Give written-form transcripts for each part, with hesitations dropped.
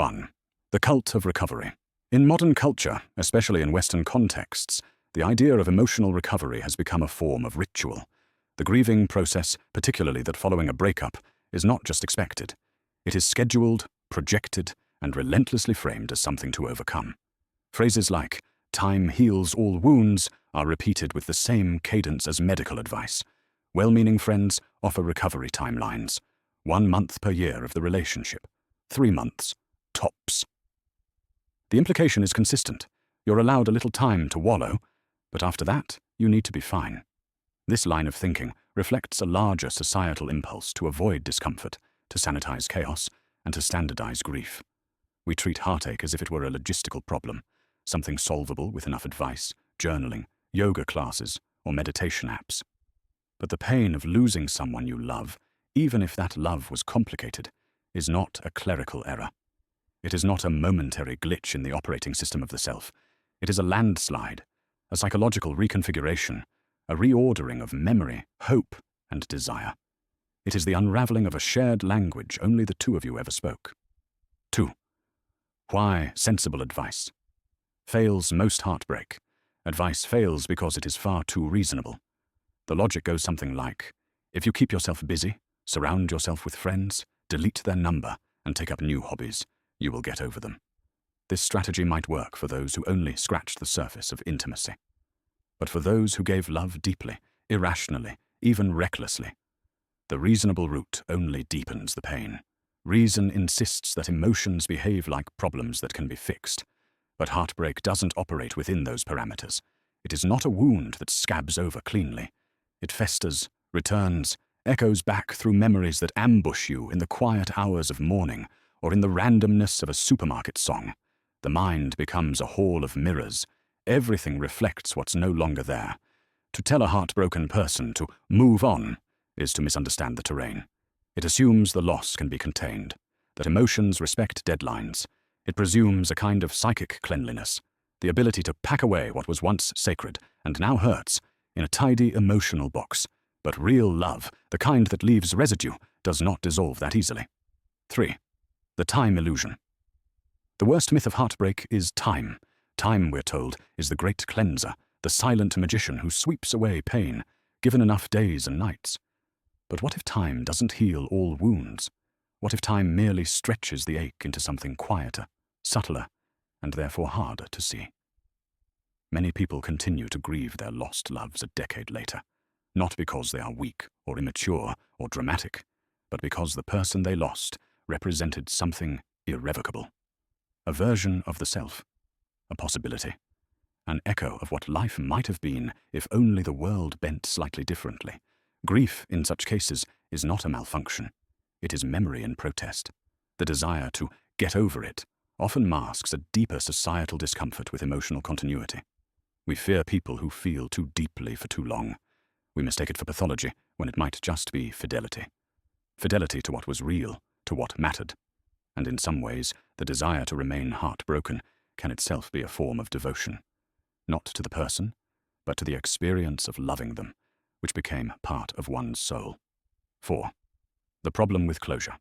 1. The cult of recovery. In modern culture, especially in Western contexts, the idea of emotional recovery has become a form of ritual. The grieving process, particularly that following a breakup, is not just expected. It is scheduled, projected, and relentlessly framed as something to overcome. Phrases like, "time heals all wounds," are repeated with the same cadence as medical advice. Well-meaning friends offer recovery timelines. 1 month per year of the relationship. 3 months, tops. The implication is consistent. You're allowed a little time to wallow, but after that, you need to be fine. This line of thinking reflects a larger societal impulse to avoid discomfort, to sanitize chaos, and to standardize grief. We treat heartache as if it were a logistical problem, something solvable with enough advice, journaling, yoga classes, or meditation apps. But the pain of losing someone you love, even if that love was complicated, is not a clerical error. It is not a momentary glitch in the operating system of the self. It is a landslide, a psychological reconfiguration, a reordering of memory, hope, and desire. It is the unraveling of a shared language only the two of you ever spoke. 2. Why sensible advice? Fails most heartbreak. Advice fails because it is far too reasonable. The logic goes something like, if you keep yourself busy, surround yourself with friends, delete their number, and take up new hobbies, you will get over them. This strategy might work for those who only scratched the surface of intimacy. But for those who gave love deeply, irrationally, even recklessly, the reasonable route only deepens the pain. Reason insists that emotions behave like problems that can be fixed, but heartbreak doesn't operate within those parameters. It is not a wound that scabs over cleanly. It festers, returns, echoes back through memories that ambush you in the quiet hours of morning or in the randomness of a supermarket song. The mind becomes a hall of mirrors. Everything reflects what's no longer there. To tell a heartbroken person to move on is to misunderstand the terrain. It assumes the loss can be contained, that emotions respect deadlines. It presumes a kind of psychic cleanliness, the ability to pack away what was once sacred and now hurts in a tidy emotional box. But real love, the kind that leaves residue, does not dissolve that easily. 3. The time illusion. The worst myth of heartbreak is time. Time, we're told, is the great cleanser, the silent magician who sweeps away pain, given enough days and nights. But what if time doesn't heal all wounds? What if time merely stretches the ache into something quieter, subtler, and therefore harder to see? Many people continue to grieve their lost loves a decade later, not because they are weak or immature or dramatic, but because the person they lost represented something irrevocable. A version of the self, a possibility, an echo of what life might have been if only the world bent slightly differently. Grief, in such cases, is not a malfunction. It is memory in protest. The desire to get over it often masks a deeper societal discomfort with emotional continuity. We fear people who feel too deeply for too long. We mistake it for pathology when it might just be fidelity. Fidelity to what was real, to what mattered. And in some ways, the desire to remain heartbroken can itself be a form of devotion. Not to the person, but to the experience of loving them, which became part of one's soul. 4. The problem with closure.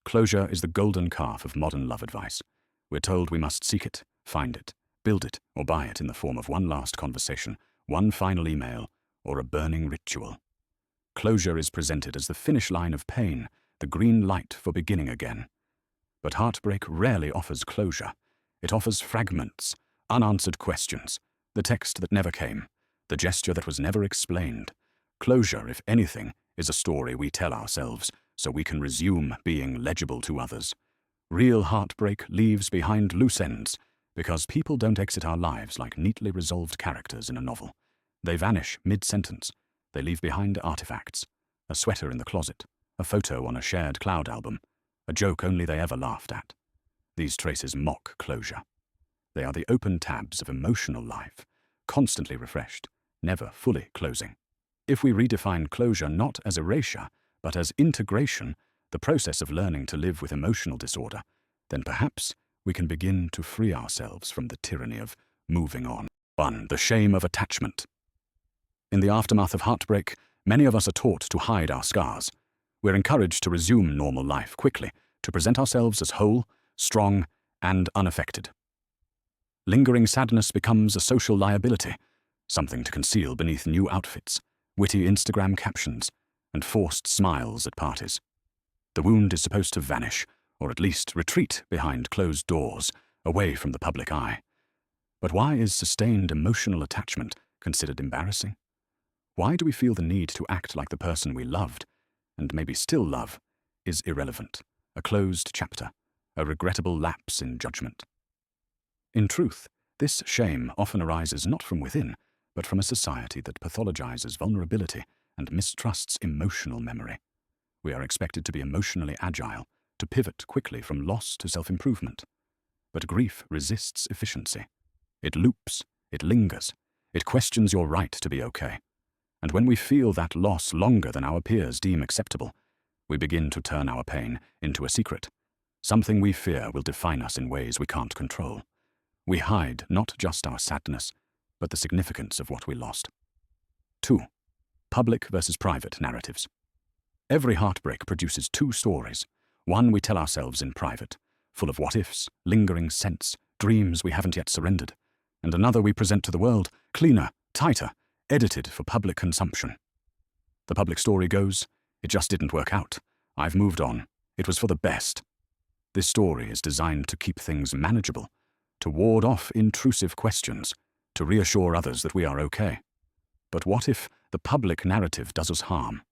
Closure is the golden calf of modern love advice. We're told we must seek it, find it, build it, or buy it in the form of one last conversation, one final email, or a burning ritual. Closure is presented as the finish line of pain, the green light for beginning again. But heartbreak rarely offers closure. It offers fragments, unanswered questions, the text that never came, the gesture that was never explained. Closure, if anything, is a story we tell ourselves so we can resume being legible to others. Real heartbreak leaves behind loose ends because people don't exit our lives like neatly resolved characters in a novel. They vanish mid-sentence. They leave behind artifacts, a sweater in the closet, a photo on a shared cloud album, a joke only they ever laughed at. These traces mock closure. They are the open tabs of emotional life, constantly refreshed, never fully closing. If we redefine closure not as erasure, but as integration, the process of learning to live with emotional disorder, then perhaps we can begin to free ourselves from the tyranny of moving on. 1. The shame of attachment. In the aftermath of heartbreak, many of us are taught to hide our scars. We're encouraged to resume normal life quickly, to present ourselves as whole, strong, and unaffected. Lingering sadness becomes a social liability, something to conceal beneath new outfits, witty Instagram captions, and forced smiles at parties. The wound is supposed to vanish, or at least retreat behind closed doors, away from the public eye. But why is sustained emotional attachment considered embarrassing? Why do we feel the need to act like the person we loved, and maybe still love, is irrelevant, a closed chapter, a regrettable lapse in judgment? In truth, this shame often arises not from within, but from a society that pathologizes vulnerability and mistrusts emotional memory. We are expected to be emotionally agile, to pivot quickly from loss to self-improvement. But grief resists efficiency. It loops, it lingers, it questions your right to be okay. And when we feel that loss longer than our peers deem acceptable, we begin to turn our pain into a secret, something we fear will define us in ways we can't control. We hide not just our sadness, but the significance of what we lost. 2. Public versus private narratives. Every heartbreak produces two stories. One we tell ourselves in private, full of what-ifs, lingering sense, dreams we haven't yet surrendered. And another we present to the world, cleaner, tighter, edited for public consumption. The public story goes, "It just didn't work out. I've moved on. It was for the best." This story is designed to keep things manageable, to ward off intrusive questions, to reassure others that we are okay. But what if the public narrative does us harm?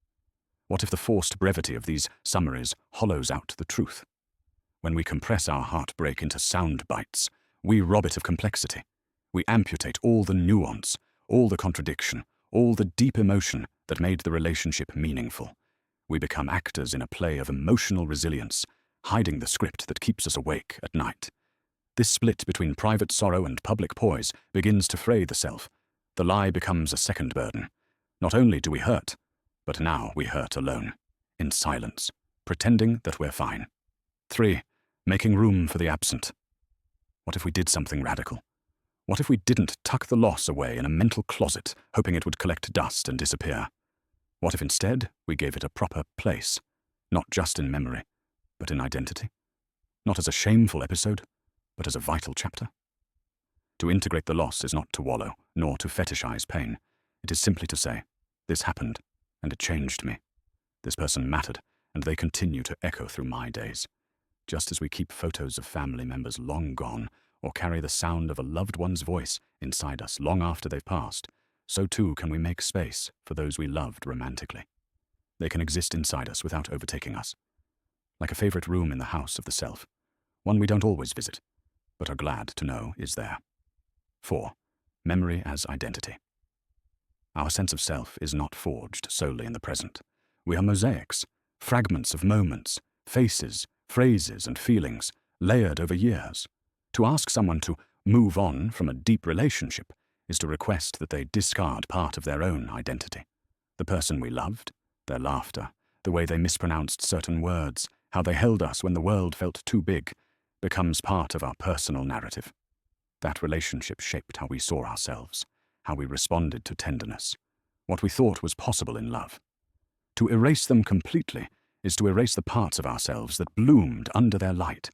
What if the forced brevity of these summaries hollows out the truth? When we compress our heartbreak into sound bites, we rob it of complexity. We amputate all the nuance, all the contradiction, all the deep emotion that made the relationship meaningful. We become actors in a play of emotional resilience, hiding the script that keeps us awake at night. This split between private sorrow and public poise begins to fray the self. The lie becomes a second burden. Not only do we hurt, but now we hurt alone, in silence, pretending that we're fine. 3. Making room for the absent. What if we did something radical? What if we didn't tuck the loss away in a mental closet, hoping it would collect dust and disappear? What if instead we gave it a proper place, not just in memory, but in identity? Not as a shameful episode, but as a vital chapter? To integrate the loss is not to wallow, nor to fetishize pain. It is simply to say, this happened, and it changed me. This person mattered, and they continue to echo through my days. Just as we keep photos of family members long gone, or carry the sound of a loved one's voice inside us long after they've passed, so too can we make space for those we loved romantically. They can exist inside us without overtaking us, like a favorite room in the house of the self, one we don't always visit, but are glad to know is there. 4. Memory as identity. Our sense of self is not forged solely in the present. We are mosaics, fragments of moments, faces, phrases, and feelings layered over years. To ask someone to move on from a deep relationship is to request that they discard part of their own identity. The person we loved, their laughter, the way they mispronounced certain words, how they held us when the world felt too big, becomes part of our personal narrative. That relationship shaped how we saw ourselves, how we responded to tenderness, what we thought was possible in love. To erase them completely is to erase the parts of ourselves that bloomed under their light.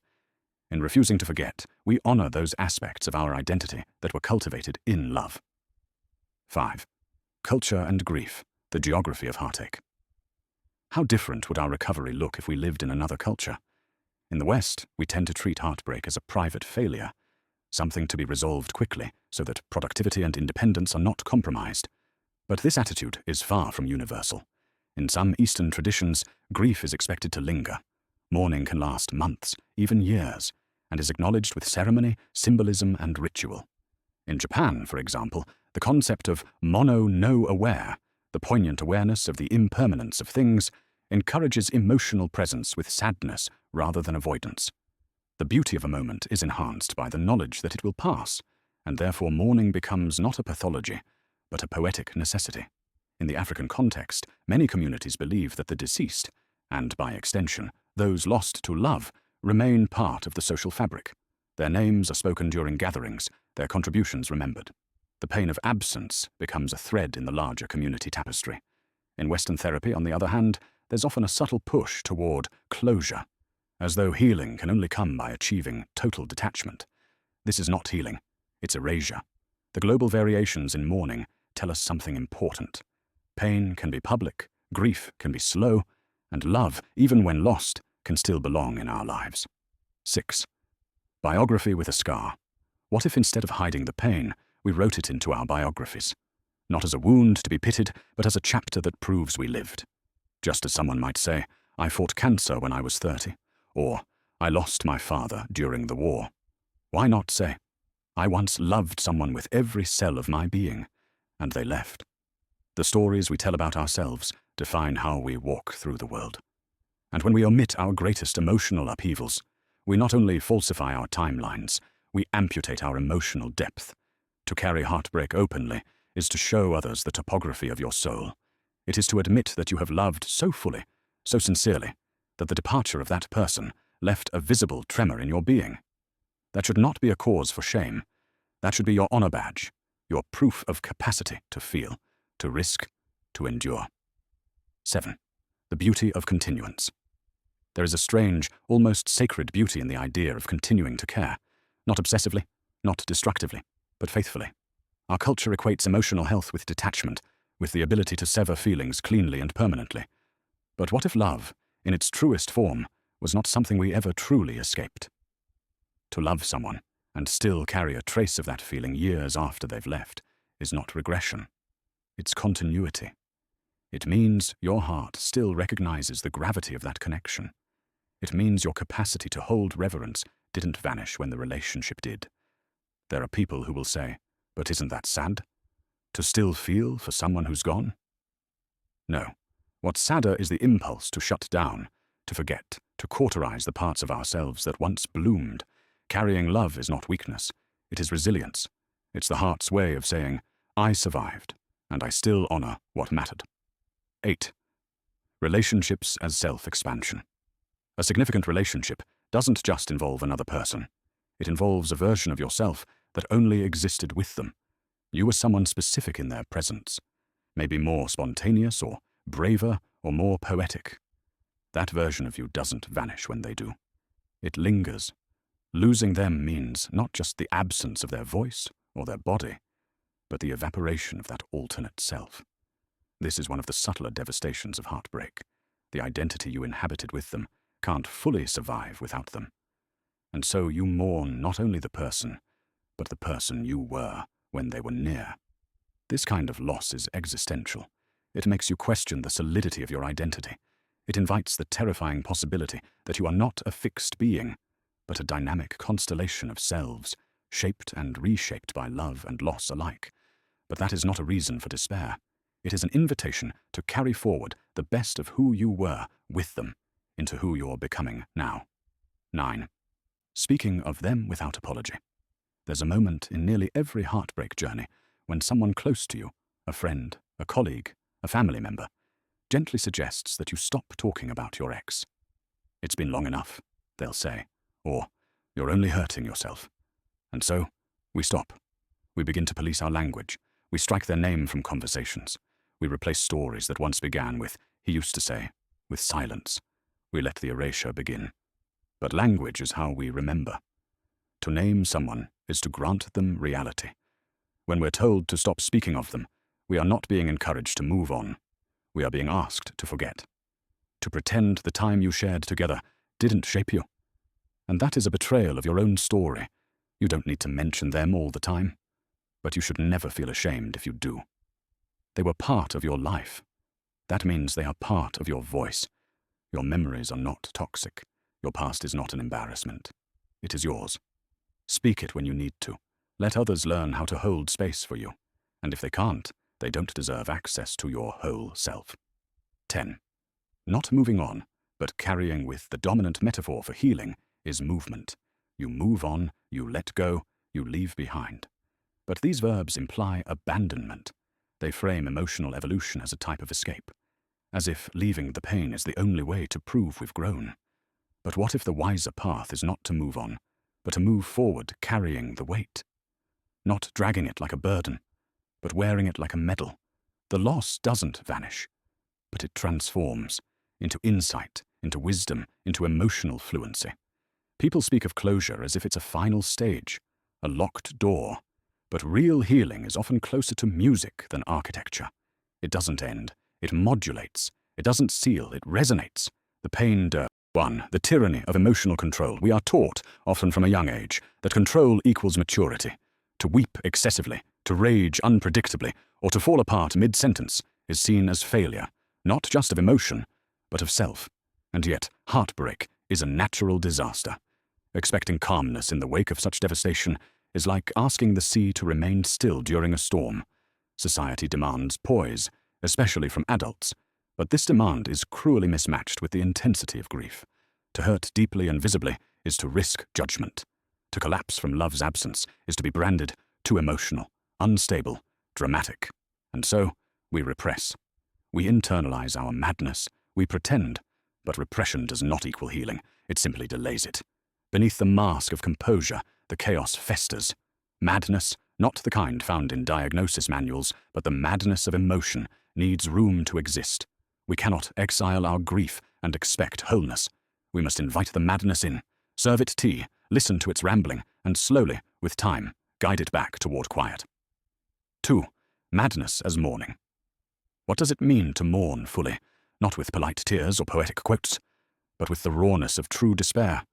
In refusing to forget, we honor those aspects of our identity that were cultivated in love. 5. Culture and grief, the geography of heartache. How different would our recovery look if we lived in another culture? In the West, we tend to treat heartbreak as a private failure, something to be resolved quickly so that productivity and independence are not compromised. But this attitude is far from universal. In some Eastern traditions, grief is expected to linger. Mourning can last months, even years, and is acknowledged with ceremony, symbolism, and ritual. In Japan, for example, the concept of mono-no-aware, the poignant awareness of the impermanence of things, encourages emotional presence with sadness rather than avoidance. The beauty of a moment is enhanced by the knowledge that it will pass, and therefore mourning becomes not a pathology, but a poetic necessity. In the African context, many communities believe that the deceased, and by extension, those lost to love, remain part of the social fabric. Their names are spoken during gatherings, their contributions remembered. The pain of absence becomes a thread in the larger community tapestry. In Western therapy, on the other hand, there's often a subtle push toward closure. as though healing can only come by achieving total detachment. This is not healing, it's erasure. The global variations in mourning tell us something important. Pain can be public, grief can be slow, and love, even when lost, can still belong in our lives. 6. Biography with a scar. What if instead of hiding the pain, we wrote it into our biographies? Not as a wound to be pitied, but as a chapter that proves we lived. Just as someone might say, I fought cancer when I was 30, or I lost my father during the war. Why not say, I once loved someone with every cell of my being, and they left. The stories we tell about ourselves define how we walk through the world. And when we omit our greatest emotional upheavals, we not only falsify our timelines, we amputate our emotional depth. To carry heartbreak openly is to show others the topography of your soul. It is to admit that you have loved so fully, so sincerely, that the departure of that person left a visible tremor in your being. That should not be a cause for shame. That should be your honor badge, your proof of capacity to feel, to risk, to endure. 7. The beauty of continuance. There is a strange, almost sacred beauty in the idea of continuing to care, not obsessively, not destructively, but faithfully. Our culture equates emotional health with detachment, with the ability to sever feelings cleanly and permanently. But what if love, in its truest form, was not something we ever truly escaped? To love someone, and still carry a trace of that feeling years after they've left, is not regression. It's continuity. It means your heart still recognizes the gravity of that connection. It means your capacity to hold reverence didn't vanish when the relationship did. There are people who will say, but isn't that sad? To still feel for someone who's gone? No. What's sadder is the impulse to shut down, to forget, to cauterize the parts of ourselves that once bloomed. Carrying love is not weakness. It is resilience. It's the heart's way of saying, I survived, and I still honor what mattered. 8. Relationships as self-expansion. A significant relationship doesn't just involve another person. It involves a version of yourself that only existed with them. You were someone specific in their presence, maybe more spontaneous or braver or more poetic. That version of you doesn't vanish when they do. It lingers. Losing them means not just the absence of their voice or their body, but the evaporation of that alternate self. This is one of the subtler devastations of heartbreak. The identity you inhabited with them can't fully survive without them. And so you mourn not only the person, but the person you were when they were near. This kind of loss is existential. It makes you question the solidity of your identity. It invites the terrifying possibility that you are not a fixed being, but a dynamic constellation of selves, shaped and reshaped by love and loss alike. But that is not a reason for despair. It is an invitation to carry forward the best of who you were with them into who you're becoming now. 9. Speaking of them without apology. There's a moment in nearly every heartbreak journey when someone close to you, a friend, a colleague, a family member, gently suggests that you stop talking about your ex. It's been long enough, they'll say, or you're only hurting yourself. And so, we stop. We begin to police our language. We strike their name from conversations. We replace stories that once began with, he used to say, with silence. We let the erasure begin. But language is how we remember. To name someone is to grant them reality. When we're told to stop speaking of them, we are not being encouraged to move on. We are being asked to forget. To pretend the time you shared together didn't shape you. And that is a betrayal of your own story. You don't need to mention them all the time, but you should never feel ashamed if you do. They were part of your life. That means they are part of your voice. Your memories are not toxic. Your past is not an embarrassment. It is yours. Speak it when you need to. Let others learn how to hold space for you. And if they can't, they don't deserve access to your whole self. 10. Not moving on, but carrying with the dominant metaphor for healing is movement. You move on, you let go, you leave behind. But these verbs imply abandonment. They frame emotional evolution as a type of escape, as if leaving the pain is the only way to prove we've grown. But what if the wiser path is not to move on, but to move forward carrying the weight? Not dragging it like a burden, but wearing it like a medal. The loss doesn't vanish, but it transforms into insight, into wisdom, into emotional fluency. People speak of closure as if it's a final stage, a locked door. But real healing is often closer to music than architecture. It doesn't end. It modulates. It doesn't seal. It resonates. The pain. 1. The tyranny of emotional control. We are taught, often from a young age, that control equals maturity. To weep excessively, to rage unpredictably, or to fall apart mid-sentence is seen as failure, not just of emotion, but of self. And yet, heartbreak is a natural disaster. Expecting calmness in the wake of such devastation is like asking the sea to remain still during a storm. Society demands poise, especially from adults, but this demand is cruelly mismatched with the intensity of grief. To hurt deeply and visibly is to risk judgment. To collapse from love's absence is to be branded too emotional, unstable, dramatic. And so, we repress. We internalize our madness. We pretend. But repression does not equal healing. It simply delays it. Beneath the mask of composure, the chaos festers. Madness, not the kind found in diagnosis manuals, but the madness of emotion, needs room to exist. We cannot exile our grief and expect wholeness. We must invite the madness in, serve it tea, listen to its rambling, and slowly, with time, guide it back toward quiet. 2. Madness as mourning. What does it mean to mourn fully, not with polite tears or poetic quotes, but with the rawness of true despair?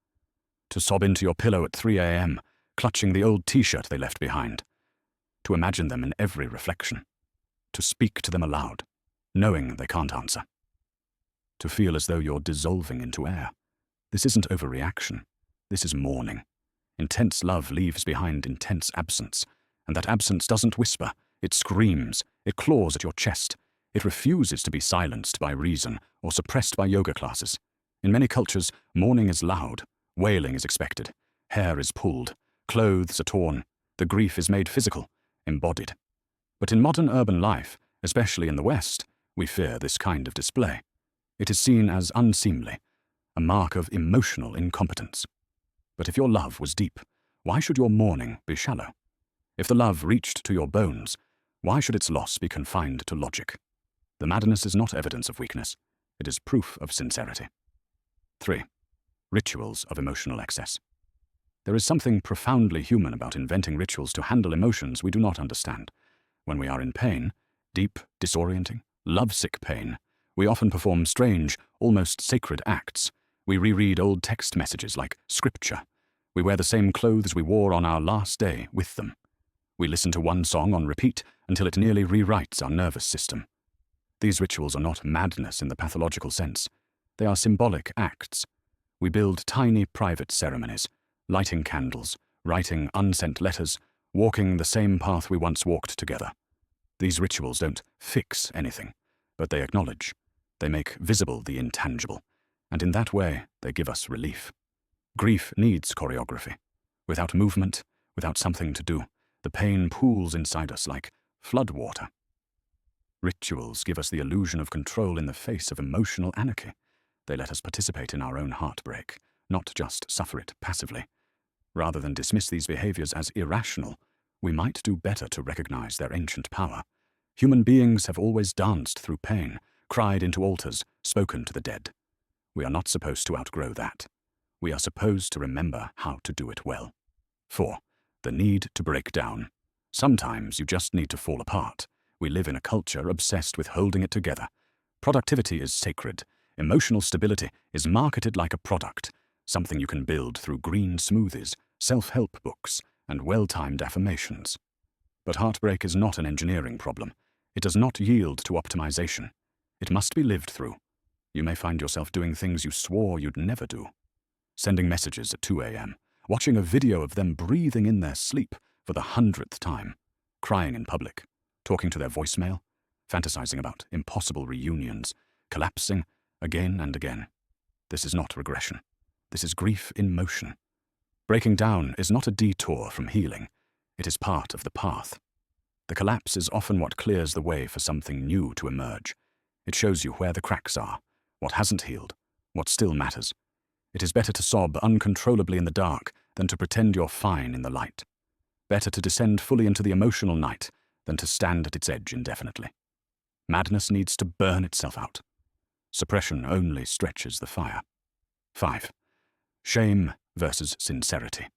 To sob into your pillow at 3 a.m., clutching the old t-shirt they left behind. To imagine them in every reflection. To speak to them aloud, knowing they can't answer. To feel as though you're dissolving into air. This isn't overreaction. This is mourning. Intense love leaves behind intense absence, and that absence doesn't whisper. It screams. It claws at your chest. It refuses to be silenced by reason or suppressed by yoga classes. In many cultures, mourning is loud. Wailing is expected. Hair is pulled. Clothes are torn. The grief is made physical, embodied. But in modern urban life, especially in the West, we fear this kind of display. It is seen as unseemly, a mark of emotional incompetence. But if your love was deep, why should your mourning be shallow? If the love reached to your bones, why should its loss be confined to logic? The madness is not evidence of weakness. It is proof of sincerity. 3. Rituals of emotional excess. There is something profoundly human about inventing rituals to handle emotions we do not understand. When we are in pain, deep, disorienting, lovesick pain, we often perform strange, almost sacred acts. We reread old text messages like scripture. We wear the same clothes we wore on our last day with them. We listen to one song on repeat until it nearly rewrites our nervous system. These rituals are not madness in the pathological sense. They are symbolic acts. We build tiny private ceremonies, lighting candles, writing unsent letters, walking the same path we once walked together. These rituals don't fix anything, but they acknowledge. They make visible the intangible, and in that way, they give us relief. Grief needs choreography. Without movement, without something to do, the pain pools inside us like floodwater. Rituals give us the illusion of control in the face of emotional anarchy. They let us participate in our own heartbreak, not just suffer it passively. Rather than dismiss these behaviors as irrational, we might do better to recognize their ancient power. Human beings have always danced through pain, cried into altars, spoken to the dead. We are not supposed to outgrow that. We are supposed to remember how to do it well. 4. The need to break down. Sometimes you just need to fall apart. We live in a culture obsessed with holding it together. Productivity is sacred. Emotional stability is marketed like a product, something you can build through green smoothies, self-help books, and well-timed affirmations. But heartbreak is not an engineering problem. It does not yield to optimization. It must be lived through. You may find yourself doing things you swore you'd never do. Sending messages at 2 a.m., watching a video of them breathing in their sleep for the 100th time, crying in public, talking to their voicemail, fantasizing about impossible reunions, collapsing again and again. This is not regression. This is grief in motion. Breaking down is not a detour from healing. It is part of the path. The collapse is often what clears the way for something new to emerge. It shows you where the cracks are, what hasn't healed, what still matters. It is better to sob uncontrollably in the dark than to pretend you're fine in the light. Better to descend fully into the emotional night than to stand at its edge indefinitely. Madness needs to burn itself out. Suppression only stretches the fire. 5. Shame versus sincerity.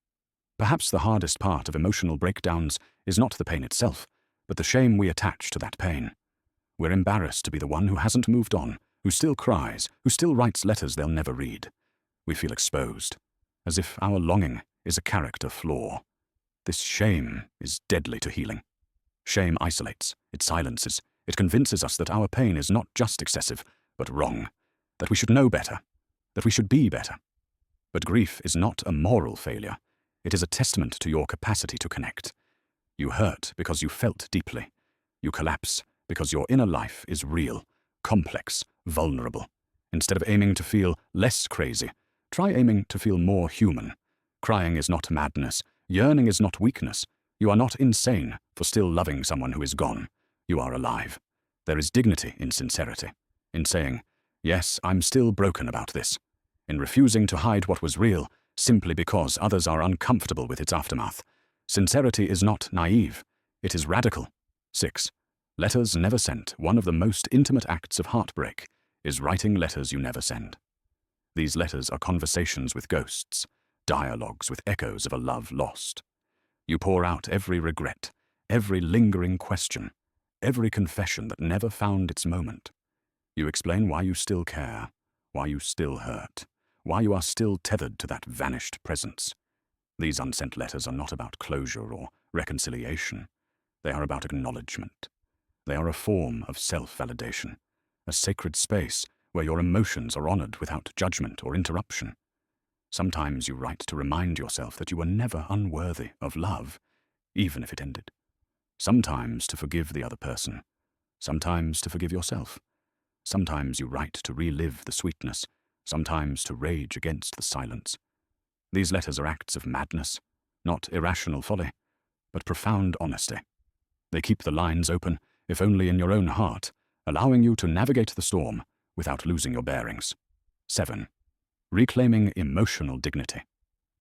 Perhaps the hardest part of emotional breakdowns is not the pain itself, but the shame we attach to that pain. We're embarrassed to be the one who hasn't moved on, who still cries, who still writes letters they'll never read. We feel exposed, as if our longing is a character flaw. This shame is deadly to healing. Shame isolates, it silences, it convinces us that our pain is not just excessive, but wrong, that we should know better, that we should be better. But grief is not a moral failure. It is a testament to your capacity to connect. You hurt because you felt deeply. You collapse because your inner life is real, complex, vulnerable. Instead of aiming to feel less crazy, try aiming to feel more human. Crying is not madness. Yearning is not weakness. You are not insane for still loving someone who is gone. You are alive. There is dignity in sincerity, in saying, yes, I'm still broken about this, in refusing to hide what was real simply because others are uncomfortable with its aftermath. Sincerity is not naive. It is radical. 6. Letters never sent. One of the most intimate acts of heartbreak is writing letters you never send. These letters are conversations with ghosts, dialogues with echoes of a love lost. You pour out every regret, every lingering question, every confession that never found its moment. You explain why you still care, why you still hurt, why you are still tethered to that vanished presence. These unsent letters are not about closure or reconciliation. They are about acknowledgement. They are a form of self-validation, a sacred space where your emotions are honored without judgment or interruption. Sometimes you write to remind yourself that you were never unworthy of love, even if it ended. Sometimes to forgive the other person. Sometimes to forgive yourself. Sometimes you write to relive the sweetness. Sometimes to rage against the silence. These letters are acts of madness, not irrational folly, but profound honesty. They keep the lines open, if only in your own heart, allowing you to navigate the storm without losing your bearings. 7. Reclaiming emotional dignity.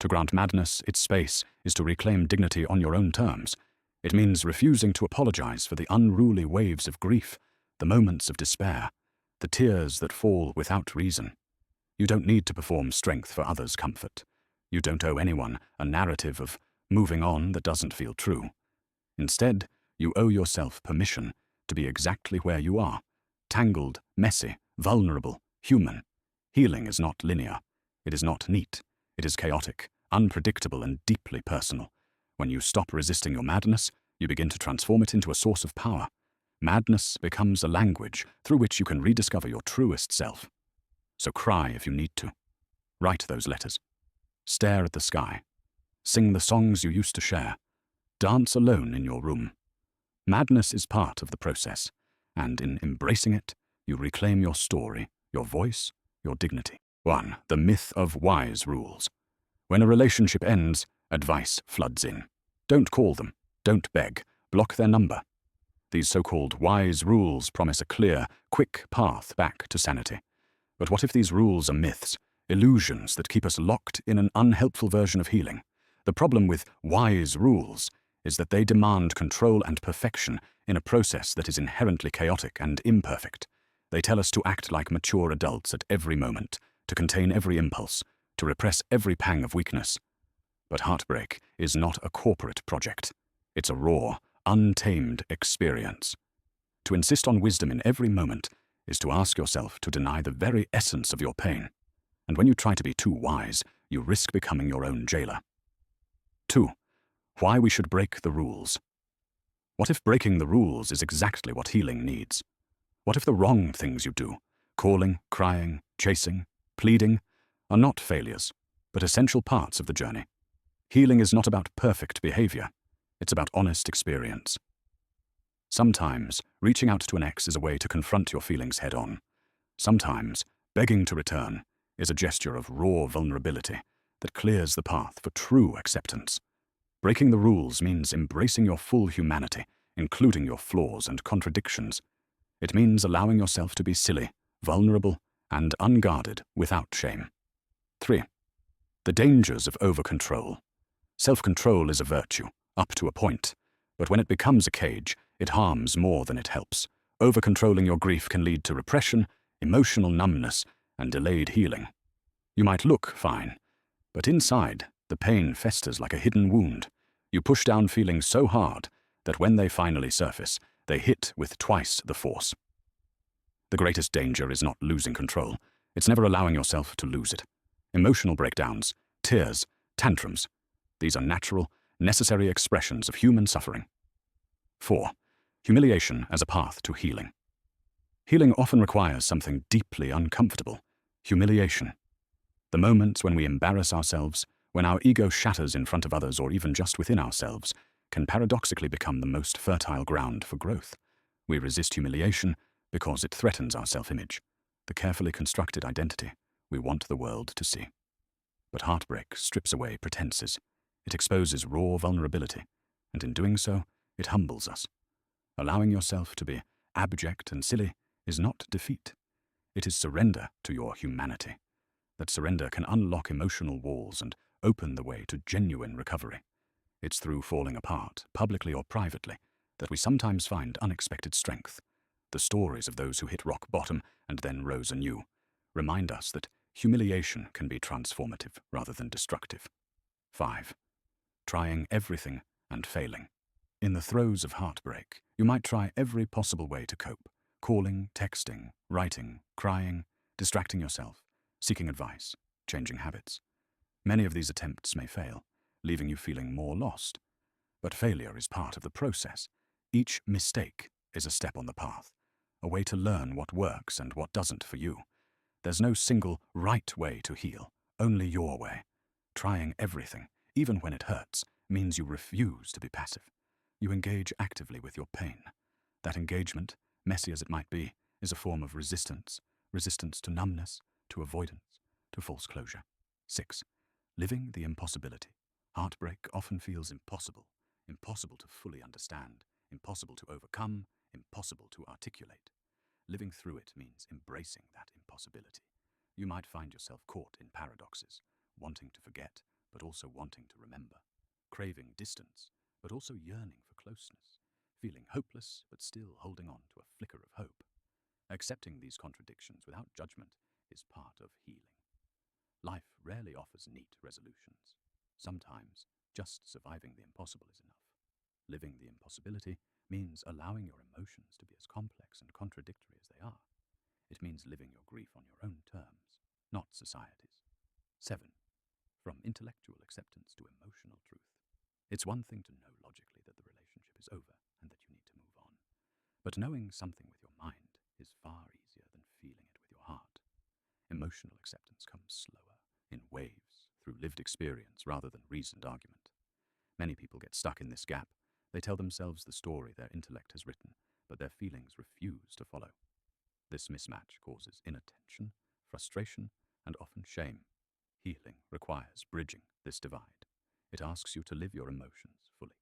To grant madness its space is to reclaim dignity on your own terms. It means refusing to apologize for the unruly waves of grief, the moments of despair, the tears that fall without reason. You don't need to perform strength for others' comfort. You don't owe anyone a narrative of moving on that doesn't feel true. Instead, you owe yourself permission to be exactly where you are, tangled, messy, vulnerable, human. Healing is not linear. It is not neat. It is chaotic, unpredictable, and deeply personal. When you stop resisting your madness, you begin to transform it into a source of power. Madness becomes a language through which you can rediscover your truest self. So cry if you need to. Write those letters. Stare at the sky. Sing the songs you used to share. Dance alone in your room. Madness is part of the process, and in embracing it, you reclaim your story, your voice, your dignity. 1. The myth of wise rules. When a relationship ends, advice floods in. Don't call them. Don't beg. Block their number. These so-called wise rules promise a clear, quick path back to sanity. But what if these rules are myths, illusions that keep us locked in an unhelpful version of healing? The problem with wise rules is that they demand control and perfection in a process that is inherently chaotic and imperfect. They tell us to act like mature adults at every moment, to contain every impulse, to repress every pang of weakness. But heartbreak is not a corporate project. It's a raw, untamed experience. To insist on wisdom in every moment is to ask yourself to deny the very essence of your pain. And when you try to be too wise, you risk becoming your own jailer. 2. Why we should break the rules. What if breaking the rules is exactly what healing needs? What if the wrong things you do, calling, crying, chasing, pleading, are not failures, but essential parts of the journey? Healing is not about perfect behavior. It's about honest experience. Sometimes, reaching out to an ex is a way to confront your feelings head-on. Sometimes, begging to return is a gesture of raw vulnerability that clears the path for true acceptance. Breaking the rules means embracing your full humanity, including your flaws and contradictions. It means allowing yourself to be silly, vulnerable, and unguarded without shame. 3. The dangers of over-control. Self-control is a virtue, up to a point, but when it becomes a cage, it harms more than it helps. Over-controlling your grief can lead to repression, emotional numbness, and delayed healing. You might look fine, but inside, the pain festers like a hidden wound. You push down feelings so hard that when they finally surface, they hit with twice the force. The greatest danger is not losing control. It's never allowing yourself to lose it. Emotional breakdowns, tears, tantrums. These are natural, necessary expressions of human suffering. 4. Humiliation as a path to healing. Healing often requires something deeply uncomfortable: humiliation. The moments when we embarrass ourselves, when our ego shatters in front of others or even just within ourselves, can paradoxically become the most fertile ground for growth. We resist humiliation because it threatens our self-image, the carefully constructed identity we want the world to see. But heartbreak strips away pretenses. It exposes raw vulnerability, and in doing so, it humbles us. Allowing yourself to be abject and silly is not defeat. It is surrender to your humanity. That surrender can unlock emotional walls and open the way to genuine recovery. It's through falling apart, publicly or privately, that we sometimes find unexpected strength. The stories of those who hit rock bottom and then rose anew remind us that humiliation can be transformative rather than destructive. 5. Trying everything and failing. In the throes of heartbreak, you might try every possible way to cope: calling, texting, writing, crying, distracting yourself, seeking advice, changing habits. Many of these attempts may fail, leaving you feeling more lost. But failure is part of the process. Each mistake is a step on the path, a way to learn what works and what doesn't for you. There's no single right way to heal, only your way. Trying everything, even when it hurts, means you refuse to be passive. You engage actively with your pain. That engagement, messy as it might be, is a form of resistance to numbness, to avoidance, to false closure. 6. Living the impossibility. Heartbreak often feels impossible to fully understand, impossible to overcome, impossible to articulate. Living through it means embracing that impossibility. You might find yourself caught in paradoxes, wanting to forget, but also wanting to remember, craving distance, but also yearning for closeness, feeling hopeless, but still holding on to a flicker of hope. Accepting these contradictions without judgment is part of healing. Life rarely offers neat resolutions. Sometimes, just surviving the impossible is enough. Living the impossibility means allowing your emotions to be as complex and contradictory as they are. It means living your grief on your own terms, not society's. 7. From intellectual acceptance to emotional truth. It's one thing to know logically that the relationship is over and that you need to move on. But knowing something with your mind is far easier than feeling it with your heart. Emotional acceptance comes slower, in waves, through lived experience rather than reasoned argument. Many people get stuck in this gap. They tell themselves the story their intellect has written, but their feelings refuse to follow. This mismatch causes inattention, frustration, and often shame. Healing requires bridging this divide. It asks you to live your emotions fully,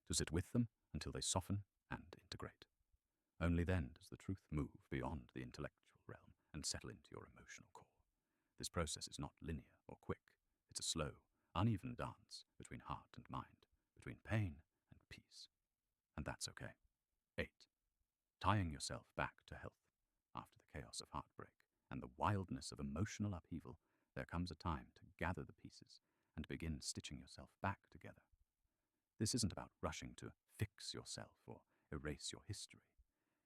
to sit with them until they soften and integrate. Only then does the truth move beyond the intellectual realm and settle into your emotional core. This process is not linear or quick. It's a slow, uneven dance between heart and mind, between pain and peace. And that's okay. 8. Tying yourself back to health. After the chaos of heartbreak and the wildness of emotional upheaval, there comes a time to gather the pieces and begin stitching yourself back together. This isn't about rushing to fix yourself or erase your history.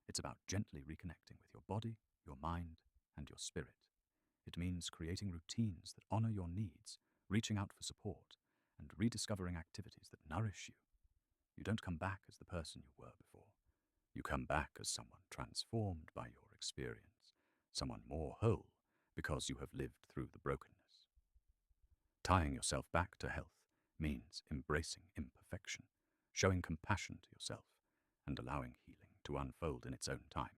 It's about gently reconnecting with your body, your mind, and your spirit. It means creating routines that honor your needs, reaching out for support, and rediscovering activities that nourish you. You don't come back as the person you were before. You come back as someone transformed by your experience, someone more whole because you have lived through the brokenness. Tying yourself back to health means embracing imperfection, showing compassion to yourself, and allowing healing to unfold in its own time.